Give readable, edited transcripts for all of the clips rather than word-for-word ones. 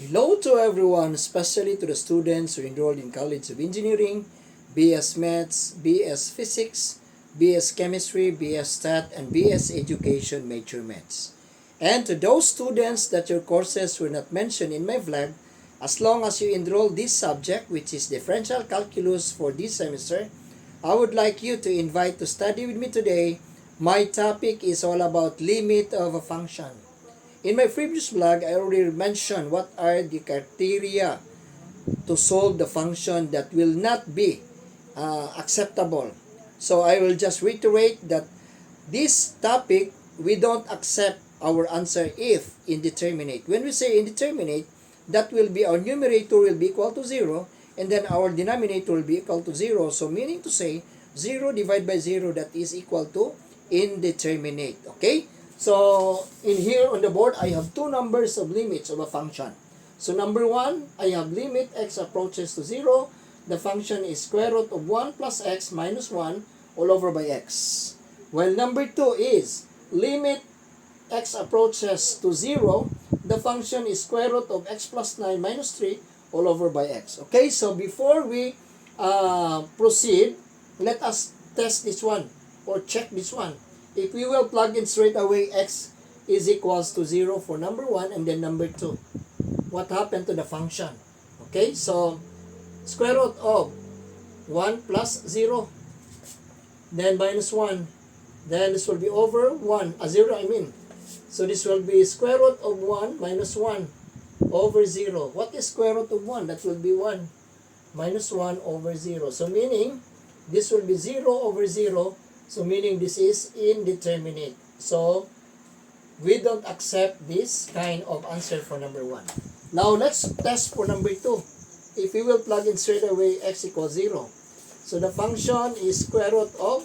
Hello to everyone, especially to the students who enrolled in College of Engineering, BS Maths, BS Physics, BS Chemistry, BS Stat, and BS Education Major Maths. And to those students that your courses were not mentioned in my vlog, as long as you enroll this subject, which is Differential Calculus for this semester, I would like you to invite to study with me today. My topic is all about limit of a function. In my previous vlog, I already mentioned what are the criteria to solve the function that will not be acceptable. So I will just reiterate that this topic, we don't accept our answer if indeterminate. When we say indeterminate, that will be our numerator will be equal to 0 and then our denominator will be equal to 0. So meaning to say 0 divided by 0, that is equal to indeterminate. Okay? So in here on the board, I have two numbers of limits of a function. So number 1, I have limit x approaches to 0. The function is square root of 1 plus x minus 1 all over by x. While number 2 is limit x approaches to 0, the function is square root of x plus 9 minus 3 all over by x. Okay, so before we proceed, let us test this one or check this one. If we will plug in straight away x is equals to 0 for number 1 and then number 2, what happened to the function? Okay, so square root of 1 plus 0, then minus 1, then this will be over 1, 0 I mean. So this will be square root of 1 minus 1 over 0. What is square root of 1? That will be 1 minus 1 over 0. So meaning this will be 0 over 0. So meaning this is indeterminate. So we don't accept this kind of answer for number 1. Now let's test for number 2. If we will plug in straight away x equals 0. So the function is square root of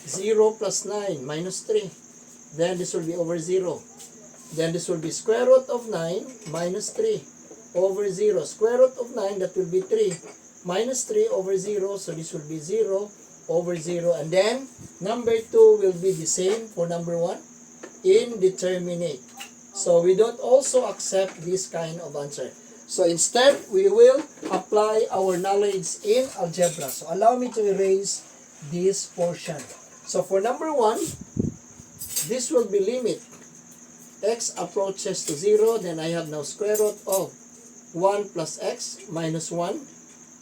0 plus 9 minus 3. Then this will be over 0. Then this will be square root of 9 minus 3 over 0. Square root of 9, that will be 3 minus 3 over 0. So this will be 0 over 0. And then number 2 will be the same for number 1, indeterminate. So we don't also accept this kind of answer. So instead, we will apply our knowledge in algebra. So allow me to erase this portion. So for number 1, this will be limit x approaches to 0. Then I have now square root of 1 plus x minus 1.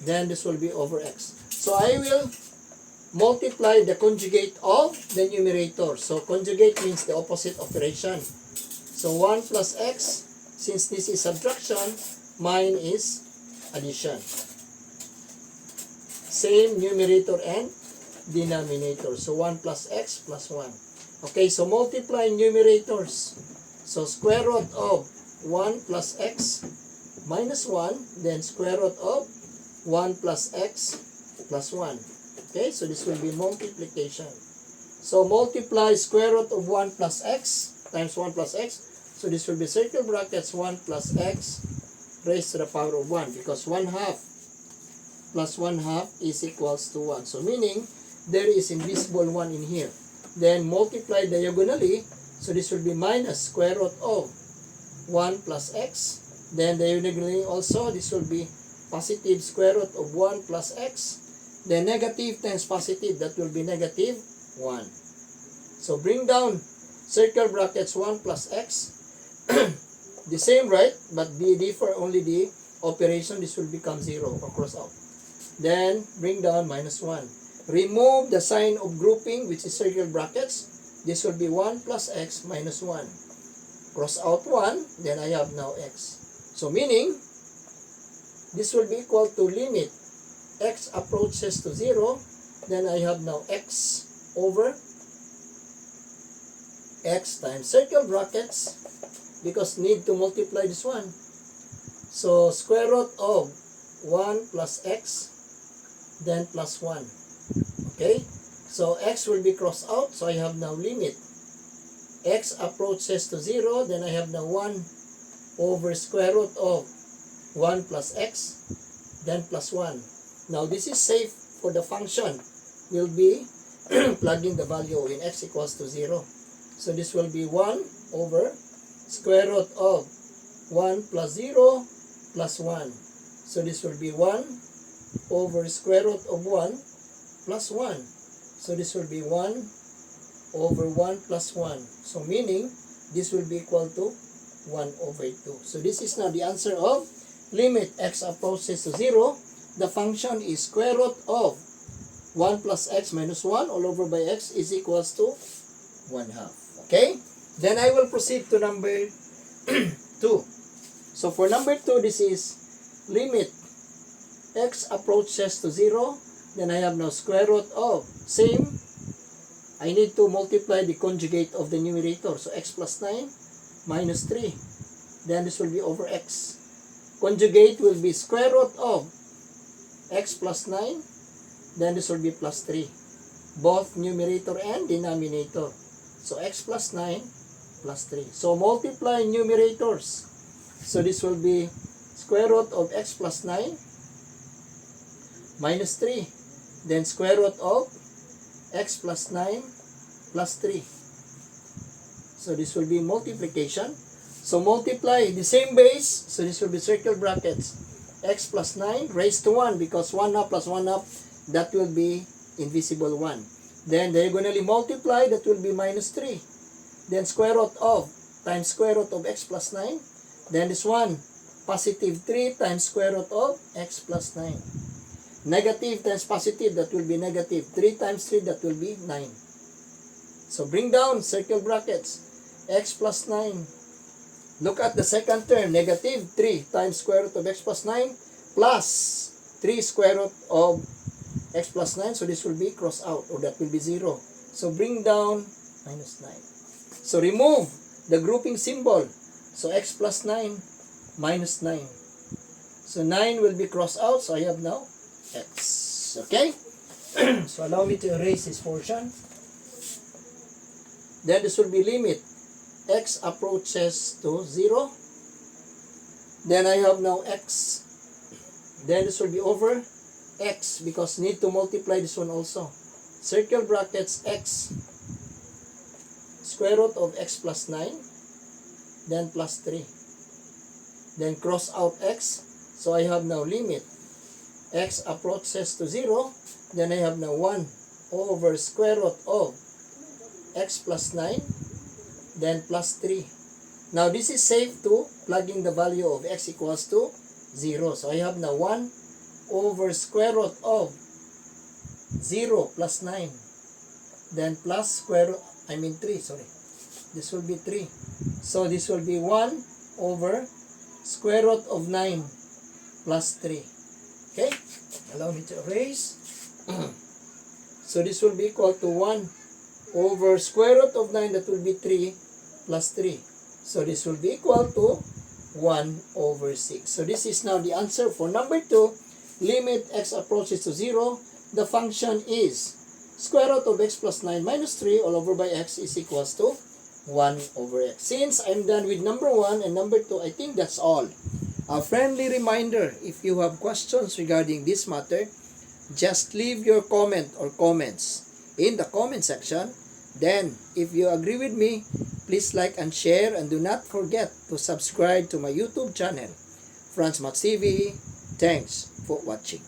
Then this will be over x. So I will multiply the conjugate of the numerator. So conjugate means the opposite operation. So 1 plus x, since this is subtraction, mine is addition. Same numerator and denominator. So 1 plus x plus 1. Okay, so multiply numerators. So square root of 1 plus x minus 1, then square root of 1 plus x plus 1. Okay, so this will be multiplication. So multiply square root of 1 plus x times 1 plus x. So this will be circle brackets 1 plus x raised to the power of 1, because 1 half plus 1 half is equals to 1. So meaning there is invisible 1 in here. Then multiply diagonally. So this will be minus square root of 1 plus x. Then diagonally also, this will be positive square root of 1 plus x. Then negative times positive, that will be negative 1. So bring down circle brackets 1 plus x. The same, right? But be differ only the operation. This will become 0 or cross out. Then bring down minus 1. Remove the sign of grouping, which is circle brackets. This will be 1 plus x minus 1. Cross out 1, then I have now x. So meaning, this will be equal to limit x approaches to 0. Then I have now x over x times circle brackets, because need to multiply this one. So square root of 1 plus x, then plus 1. Okay, so x will be crossed out, so I have now limit x approaches to 0, then I have now 1 over square root of 1 plus x, then plus 1. Now this is safe for the function. We'll be plugging the value in x equals to 0. So this will be 1 over square root of 1 plus 0 plus 1. So this will be 1 over square root of 1 plus 1. So this will be 1 over 1 plus 1. So meaning, this will be equal to 1 over 2. So this is now the answer of limit x approaches to 0. The function is square root of 1 plus x minus 1 all over by x is equals to 1 half. Okay? Then I will proceed to number 2. So for number 2, this is limit x approaches to 0. Then I have now square root of same. I need to multiply the conjugate of the numerator. So x plus 9 minus 3. Then this will be over x. Conjugate will be square root of x plus 9. Then this will be plus 3. Both numerator and denominator. So x plus 9 plus 3. So multiply numerators. So this will be square root of x plus 9 minus 3. Then square root of x plus 9 plus 3. So this will be multiplication. So multiply the same base. So this will be circle brackets. X plus 9 raised to 1 because 1 half plus 1 half, that will be invisible 1. Then diagonally multiply, that will be minus 3. Then square root of times square root of x plus 9. Then this one, positive 3 times square root of x plus 9. Negative times positive, that will be negative. 3 times 3, that will be 9. So bring down circle brackets. X plus 9. Look at the second term. Negative 3 times square root of x plus 9 plus 3 square root of x plus 9. So this will be cross out, or that will be 0. So bring down minus 9. So remove the grouping symbol. So x plus 9 minus 9. So 9 will be crossed out. So I have now x. Okay? So allow me to erase this portion. Then this will be limit x approaches to 0. Then I have now x. Then this will be over x because need to multiply this one also. Circle brackets x square root of x plus 9. Then plus 3. Then cross out x. So I have now limit x approaches to 0. Then I have now 1 over square root of x plus 9. Then plus 3. Now this is safe to plug in the value of x equals to 0. So I have now 1 over square root of 0 plus 9. Then plus square root, 3, sorry. This will be 3. So this will be 1 over square root of 9 plus 3. Okay? Allow me to erase. So this will be equal to 1 over square root of 9, that will be 3 plus 3. So this will be equal to 1 over 6. So this is now the answer for number 2. Limit x approaches to 0. The function is square root of x plus 9 minus 3 all over by x is equals to 1 over x. Since I'm done with number 1 and number 2, I think that's all. A friendly reminder, if you have questions regarding this matter, just leave your comment or comments in the comment section. Then, if you agree with me, please like and share, and do not forget to subscribe to my YouTube channel, Franz Max TV. Thanks for watching.